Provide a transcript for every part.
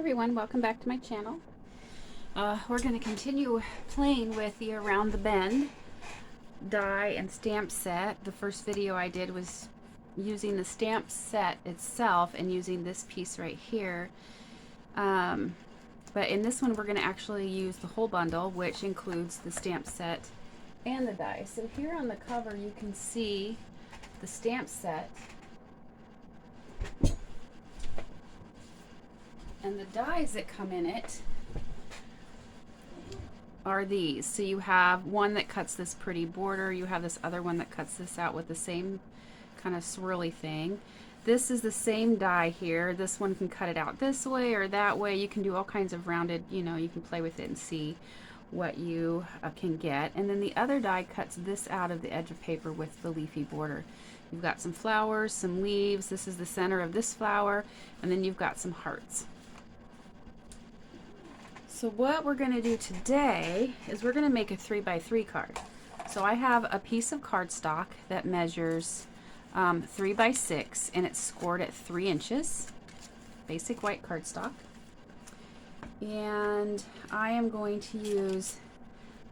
everyone, welcome back to my channel. We're going to continue playing with the Around the Bend die and stamp set. The first video I did was using the stamp set itself and using this piece right here. But in this one we're going to actually use the whole bundle, which includes the stamp set and the die. So here on the cover you can see the stamp set. And the dies that come in it are these. So you have one that cuts this pretty border. You have this other one that cuts this out with the same kind of swirly thing. This is the same die here. This one can cut it out this way or that way. You can do all kinds of rounded, you can play with it and see what you can get. And then the other die cuts this out of the edge of paper with the leafy border. You've got some flowers, some leaves. This is the center of this flower. And then you've got some hearts. So what we're going to do today is we're going to make a 3x3 card. So I have a piece of cardstock that measures 3x6 and it's scored at 3 inches. Basic white cardstock. And I am going to use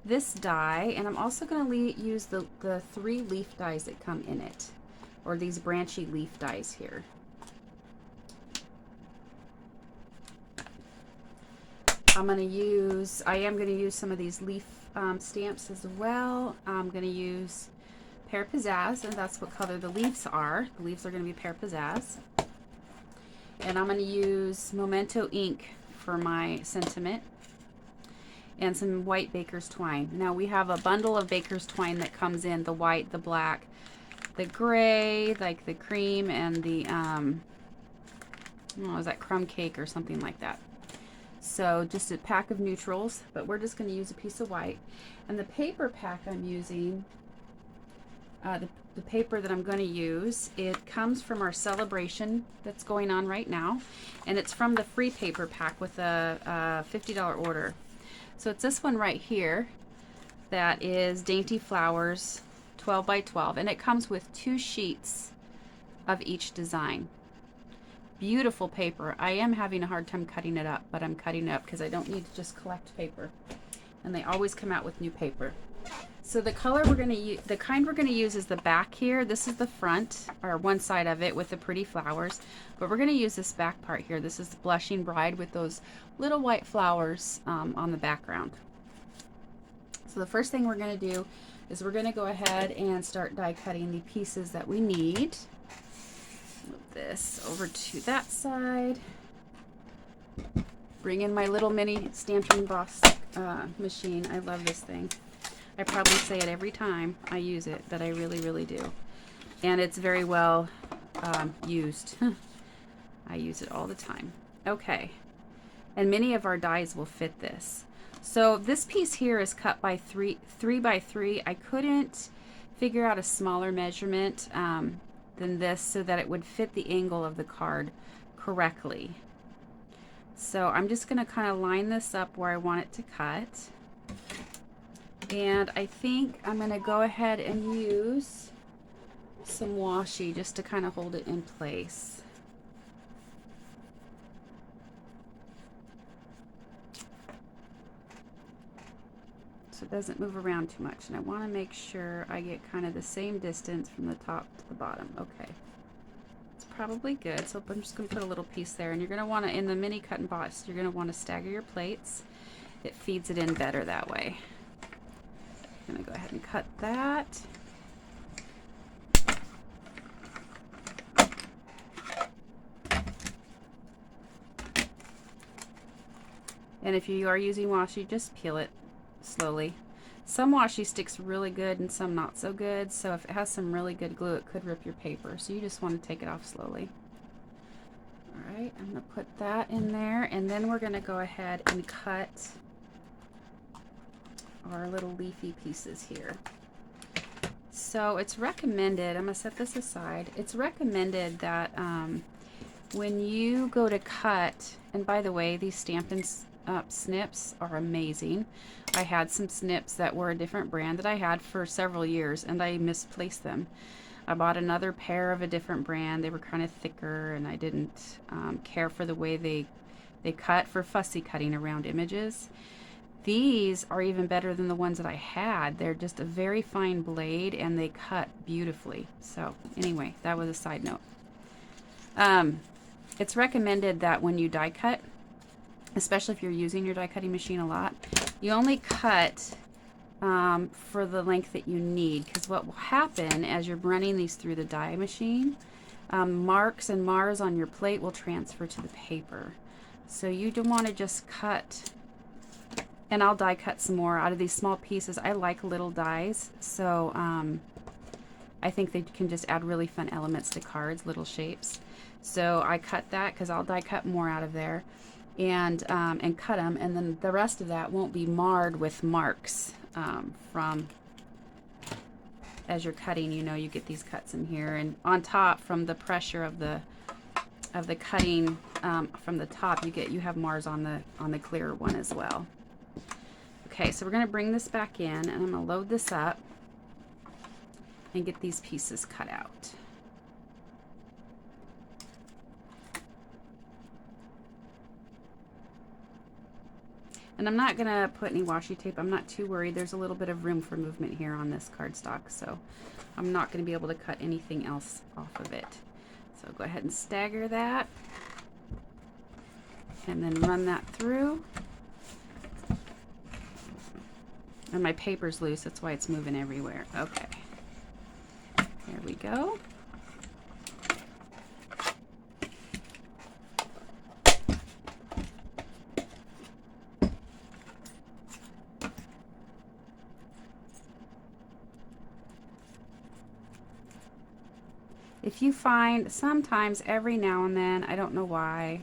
this die, and I'm also going to use the 3 leaf dies that come in it, or these branchy leaf dies here. I am going to use some of these leaf stamps as well. I'm going to use Pear Pizzazz, and that's what color the leaves are. The leaves are going to be Pear Pizzazz. And I'm going to use Memento ink for my sentiment, and some white baker's twine. Now we have a bundle of baker's twine that comes in the white, the black, the gray, like the cream, and the is that crumb cake or something like that. So just a pack of neutrals, but we're just going to use a piece of white. And the paper pack I'm using, the paper that I'm going to use, it comes from our celebration that's going on right now, and it's from the free paper pack with a $50 order. So it's this one right here that is Dainty Flowers 12x12, and it comes with 2 sheets of each design. Beautiful paper. I am having a hard time cutting it up, but I'm cutting it up because I don't need to just collect paper. And they always come out with new paper. So the color we're going to use, the kind we're going to use is the back here. This is the front, or one side of it with the pretty flowers. But we're going to use this back part here. This is the Blushing Bride with those little white flowers on the background. So the first thing we're going to do is we're going to go ahead and start die cutting the pieces that we need. Move this over to that side. Bring in my little mini Stampin' Boss machine. I love this thing. I probably say it every time I use it, but I really, really do. And it's very well used. I use it all the time. Okay. And many of our dies will fit this. So this piece here is cut by 3x3. I couldn't figure out a smaller measurement than this so that it would fit the angle of the card correctly. So I'm just going to kind of line this up where I want it to cut. And I think I'm going to go ahead and use some washi just to kind of hold it in place. So it doesn't move around too much, and I want to make sure I get kind of the same distance from the top to the bottom. Okay, it's probably good. So I'm just going to put a little piece there, and you're going to want to, in the mini cut and box, you're going to want to stagger your plates. It feeds it in better that way. I'm going to go ahead and cut that. And if you are using washi, just peel it slowly. Some washi sticks really good and some not so good, so if it has some really good glue it could rip your paper, so you just want to take it off slowly. Alright, I'm going to put that in there, and then we're going to go ahead and cut our little leafy pieces here. So it's recommended, I'm going to set this aside, it's recommended that when you go to cut, and by the way, these Stampin' Up snips are amazing. I had some snips that were a different brand that I had for several years, and I misplaced them. I bought another pair of a different brand. They were kind of thicker, and I didn't care for the way they They cut for fussy cutting around images. These are even better than the ones that I had. They're just a very fine blade and they cut beautifully. So anyway, that was a side note. It's recommended that when you die cut, especially if you're using your die cutting machine a lot, you only cut for the length that you need, because what will happen as you're running these through the die machine, marks and mars on your plate will transfer to the paper. So you don't want to just cut. And I'll die cut some more out of these small pieces. I like little dies, so I think they can just add really fun elements to cards, little shapes. So I cut that because I'll die cut more out of there, and cut them, and then the rest of that won't be marred with marks from, as you're cutting, you know, you get these cuts in here, and on top from the pressure of the cutting from the top, you have mars on the clearer one as well. Okay, so we're going to bring this back in, and I'm going to load this up and get these pieces cut out. And I'm not going to put any washi tape. I'm not too worried. There's a little bit of room for movement here on this cardstock, so I'm not going to be able to cut anything else off of it. So go ahead and stagger that, and then run that through. And my paper's loose, that's why it's moving everywhere. Okay, there we go. If you find sometimes every now and then, I don't know why,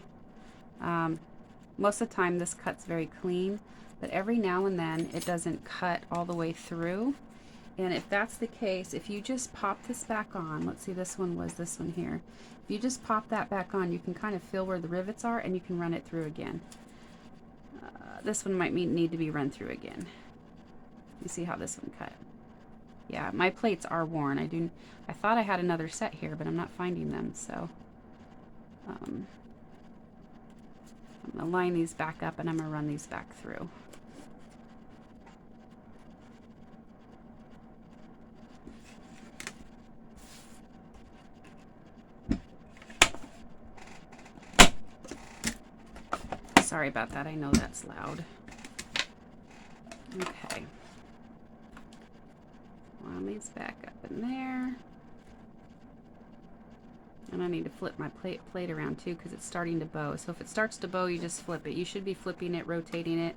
most of the time this cuts very clean, but every now and then it doesn't cut all the way through. And if that's the case, if you just pop this back on, let's see, this one was this one here. If you just pop that back on, you can kind of feel where the rivets are, and you can run it through again. This one might need to be run through again. You see how this one cut? Yeah, my plates are worn. I thought I had another set here, but I'm not finding them, so I'm gonna line these back up, and I'm gonna run these back through. Sorry about that, I know that's loud. Okay. Line these back up in there. And I need to flip my plate around too, because it's starting to bow. So if it starts to bow, you just flip it. You should be flipping it, rotating it,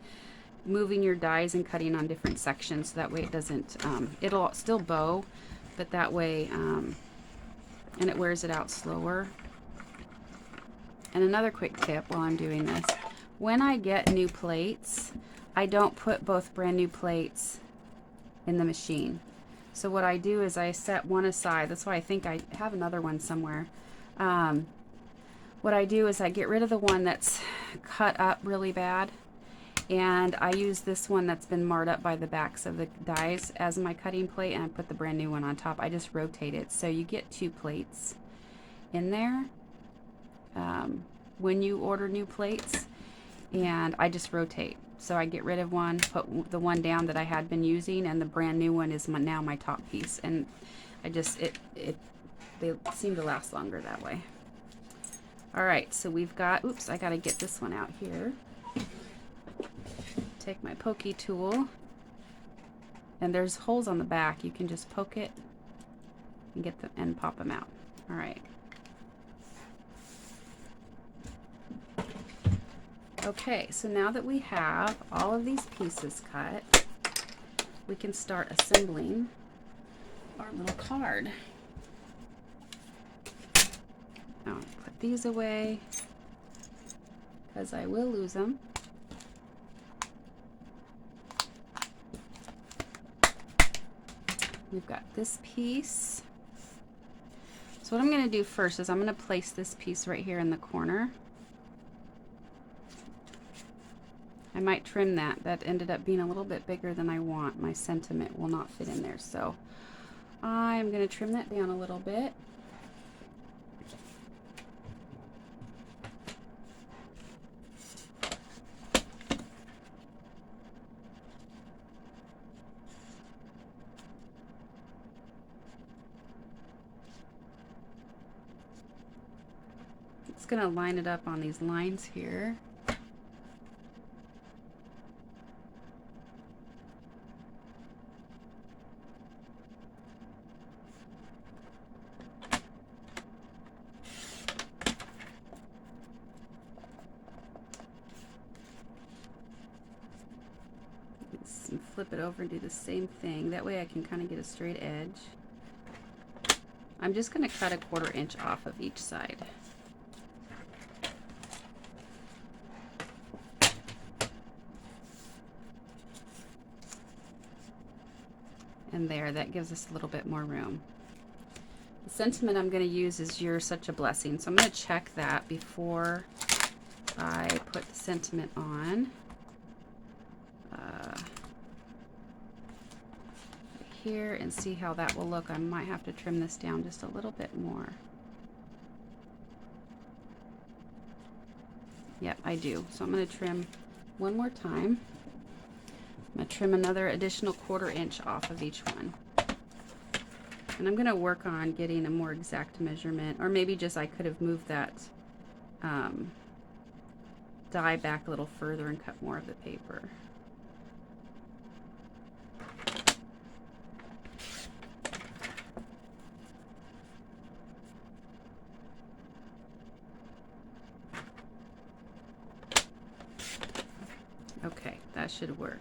moving your dies and cutting on different sections, so that way it doesn't, it'll still bow, but that way, and it wears it out slower. And another quick tip while I'm doing this, when I get new plates, I don't put both brand new plates in the machine. So what I do is I set one aside. That's why I think I have another one somewhere. What I do is I get rid of the one that's cut up really bad, and I use this one that's been marred up by the backs of the dies as my cutting plate, and I put the brand new one on top. I just rotate it. So you get two plates in there when you order new plates, and I just rotate. So I get rid of one, put the one down that I had been using, and the brand new one is now my top piece. And I just, they seem to last longer that way. All right, so we've got, oops, I gotta get this one out here. Take my pokey tool, and there's holes on the back. You can just poke it and get them and pop them out. All right. Okay, so now that we have all of these pieces cut, we can start assembling our little card. Now I'll put these away because I will lose them. We've got this piece. So what I'm going to do first is I'm going to place this piece right here in the corner. I might trim that. That ended up being a little bit bigger than I want. My sentiment will not fit in there. So I'm going to trim that down a little bit. just going to line it up on these lines here. And flip it over and do the same thing. That way I can kind of get a straight edge. I'm just going to cut 1/4 inch off of each side. And there, that gives us a little bit more room. The sentiment I'm going to use is "You're such a blessing." So I'm going to check that before I put the sentiment on. Here and see how that will look. I might have to trim this down just a little bit more. Yep, I do. So I'm going to trim one more time. I'm going to trim another additional 1/4 inch off of each one. And I'm going to work on getting a more exact measurement, or maybe just I could have moved that die back a little further and cut more of the paper. Okay, that should work.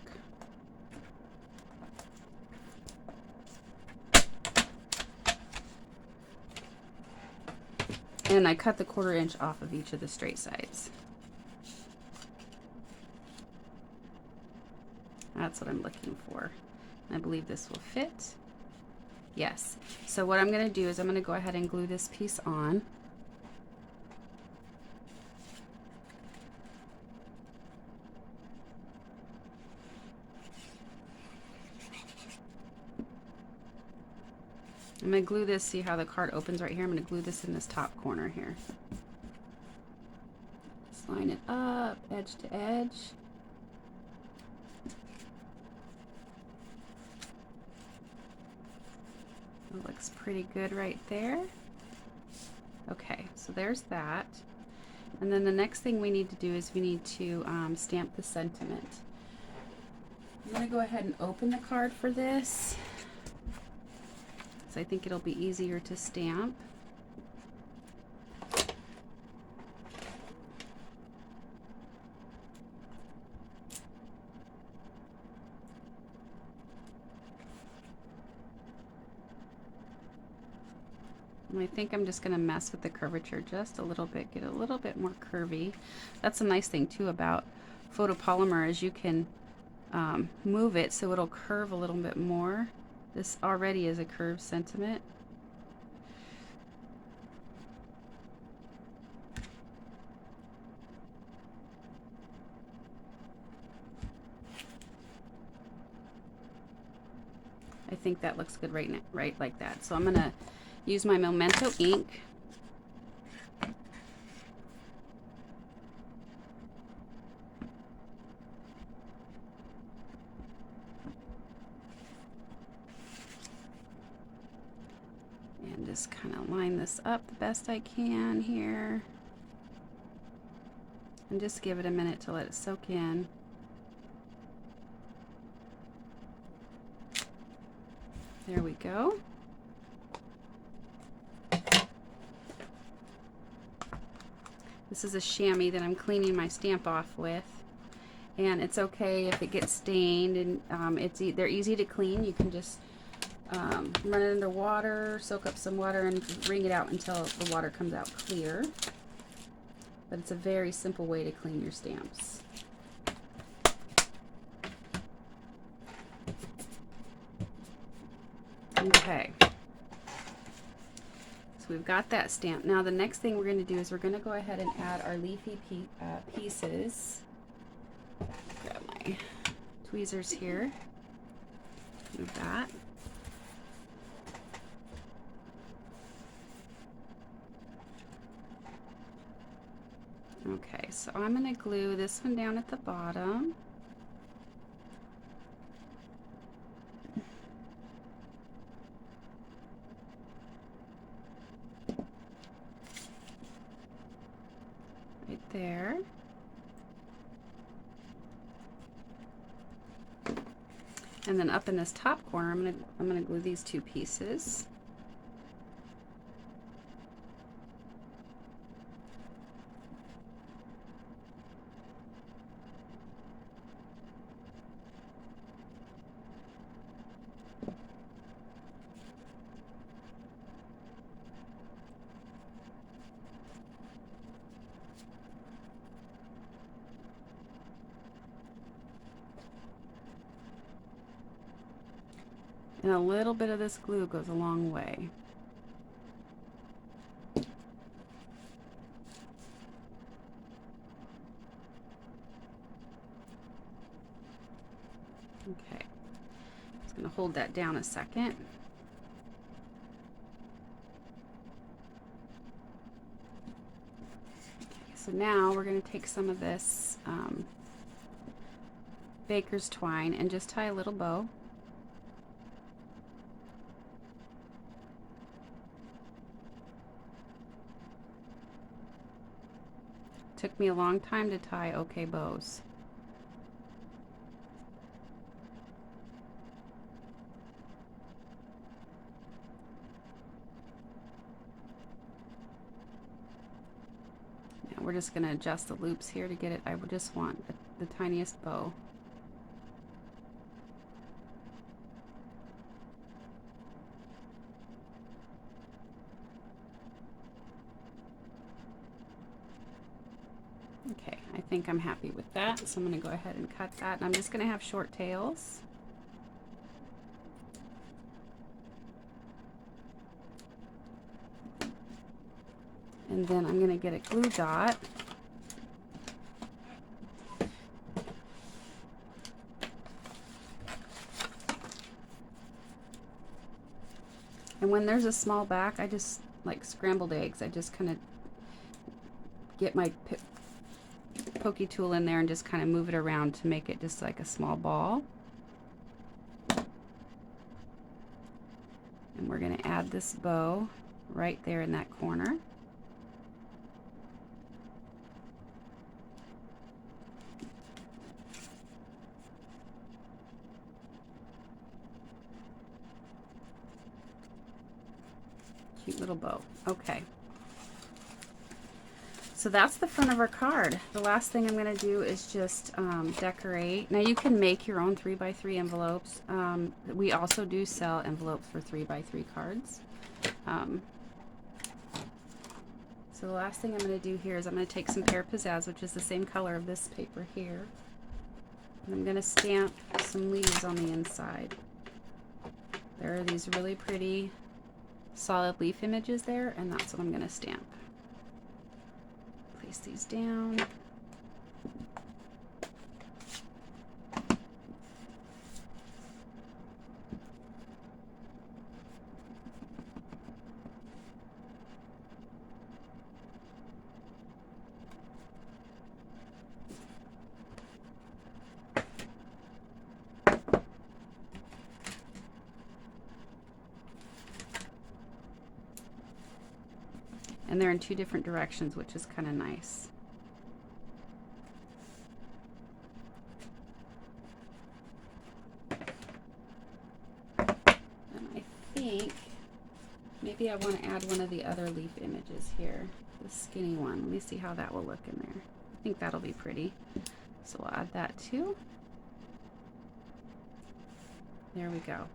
And I cut the 1/4 inch off of each of the straight sides. That's what I'm looking for. I believe this will fit. Yes. So what I'm going to do is I'm going to go ahead and glue this piece on. I'm going to glue this, see how the card opens right here? I'm going to glue this in this top corner here. Just line it up, edge to edge. It looks pretty good right there. Okay, so there's that. And then the next thing we need to do is we need to stamp the sentiment. I'm going to go ahead and open the card for this. I think it'll be easier to stamp. And I think I'm just going to mess with the curvature just a little bit, get a little bit more curvy. That's a nice thing too about photopolymer is you can move it so it'll curve a little bit more. This already is a curved sentiment. I think that looks good right now, right like that. So I'm going to use my Memento ink. And just kind of line this up the best I can here. And just give it a minute to let it soak in. There we go. This is a chamois that I'm cleaning my stamp off with. And it's okay if it gets stained, and they're easy to clean. You can just run it under water, soak up some water, and wring it out until the water comes out clear. But it's a very simple way to clean your stamps. Okay. So we've got that stamp. Now the next thing we're going to do is we're going to go ahead and add our leafy pieces. Grab my tweezers here. Move that. Okay, so I'm going to glue this one down at the bottom. right there. And then up in this top corner, I'm gonna glue these two pieces. And a little bit of this glue goes a long way. Okay, just going to hold that down a second. Okay, so now we're going to take some of this baker's twine and just tie a little bow. Took me a long time to tie okay bows. Now we're just going to adjust the loops here to get it. I would just want the tiniest bow. Okay, I think I'm happy with that, so I'm going to go ahead and cut that. And I'm just going to have short tails. And then I'm going to get a glue dot. And when there's a small back, I just, like scrambled eggs, I just kind of get my pokey tool in there and just kind of move it around to make it just like a small ball. And we're going to add this bow right there in that corner. Cute little bow. Okay. So that's the front of our card. The last thing I'm going to do is just decorate. Now you can make your own 3x3 envelopes. We also do sell envelopes for 3x3 cards. So the last thing I'm going to do here is I'm going to take some Pear Pizzazz, which is the same color of this paper here. And I'm going to stamp some leaves on the inside. There are these really pretty solid leaf images there, and that's what I'm going to stamp. Place these down. And they're in two different directions, which is kind of nice. And I think maybe I want to add one of the other leaf images here, the skinny one. Let me see how that will look in there. I think that'll be pretty. So we'll add that too. There we go.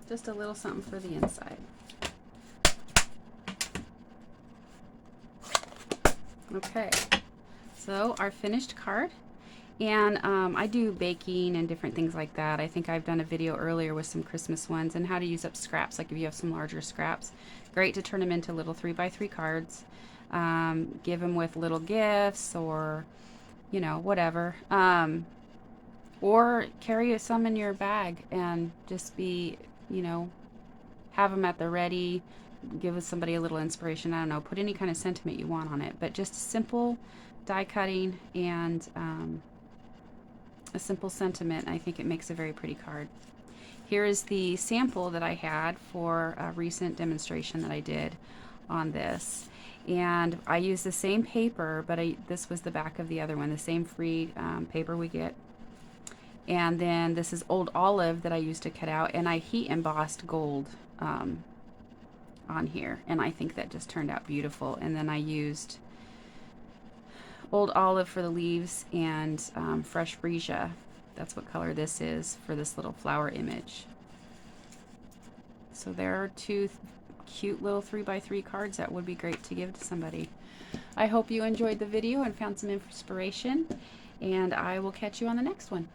Just a little something for the inside. Okay, so our finished card. And I do baking and different things like that. I think I've done a video earlier with some Christmas ones and how to use up scraps, like if you have some larger scraps. Great to turn them into little 3x3 cards. Give them with little gifts or, you know, whatever. Or carry some in your bag and just be, you know, have them at the ready. Give somebody a little inspiration. I don't know, put any kind of sentiment you want on it. But just simple die cutting and a simple sentiment. I think it makes a very pretty card. Here is the sample that I had for a recent demonstration that I did on this. And I used the same paper, but this was the back of the other one, the same free paper we get. And then this is old olive that I used to cut out, and I heat embossed gold on here, and I think that just turned out beautiful. And then I used old olive for the leaves and fresh freesia. That's what color this is for this little flower image. So there are two cute little 3x3 cards that would be great to give to somebody. I hope you enjoyed the video and found some inspiration, and I will catch you on the next one.